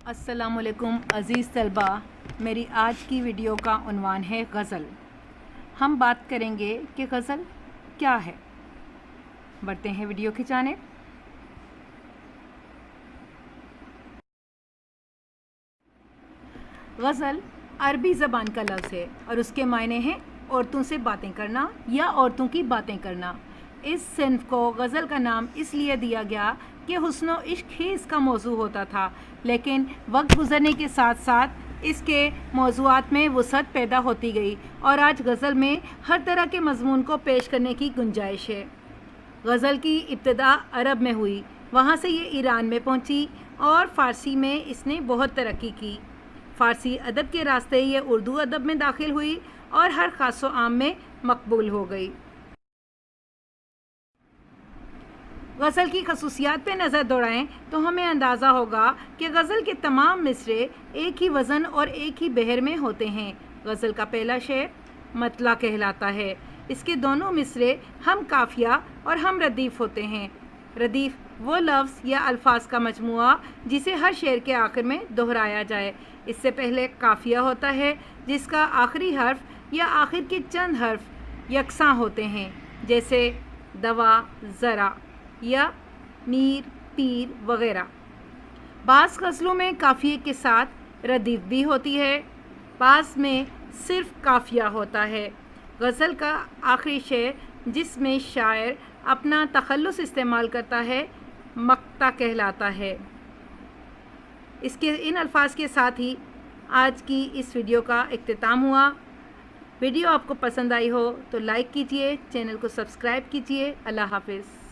السلام علیکم عزیز طلبہ، میری آج کی ویڈیو کا عنوان ہے غزل۔ ہم بات کریں گے کہ غزل کیا ہے۔ بڑھتے ہیں ویڈیو کی جانب۔ غزل عربی زبان کا لفظ ہے اور اس کے معنی ہیں عورتوں سے باتیں کرنا یا عورتوں کی باتیں کرنا۔ اس صنف کو غزل کا نام اس لیے دیا گیا کہ حسن و عشق ہی اس کا موضوع ہوتا تھا، لیکن وقت گزرنے کے ساتھ ساتھ اس کے موضوعات میں وسعت پیدا ہوتی گئی اور آج غزل میں ہر طرح کے مضمون کو پیش کرنے کی گنجائش ہے۔ غزل کی ابتدا عرب میں ہوئی، وہاں سے یہ ایران میں پہنچی اور فارسی میں اس نے بہت ترقی کی۔ فارسی ادب کے راستے یہ اردو ادب میں داخل ہوئی اور ہر خاص و عام میں مقبول ہو گئی۔ غزل کی خصوصیات پہ نظر دوڑائیں تو ہمیں اندازہ ہوگا کہ غزل کے تمام مصرعے ایک ہی وزن اور ایک ہی بحر میں ہوتے ہیں۔ غزل کا پہلا شعر مطلع کہلاتا ہے۔ اس کے دونوں مصرعے ہم قافیہ اور ہم ردیف ہوتے ہیں۔ ردیف وہ لفظ یا الفاظ کا مجموعہ جسے ہر شعر کے آخر میں دہرایا جائے۔ اس سے پہلے قافیہ ہوتا ہے جس کا آخری حرف یا آخر کے چند حرف یکساں ہوتے ہیں، جیسے دوا، ذرا یا میر، پیر وغیرہ۔ بعض غزلوں میں قافیے کے ساتھ ردیف بھی ہوتی ہے، بعض میں صرف قافیہ ہوتا ہے۔ غزل کا آخری شعر جس میں شاعر اپنا تخلص استعمال کرتا ہے مقطع کہلاتا ہے۔ اس کے ان الفاظ کے ساتھ ہی آج کی اس ویڈیو کا اختتام ہوا۔ ویڈیو آپ کو پسند آئی ہو تو لائک کیجئے، چینل کو سبسکرائب کیجئے۔ اللہ حافظ۔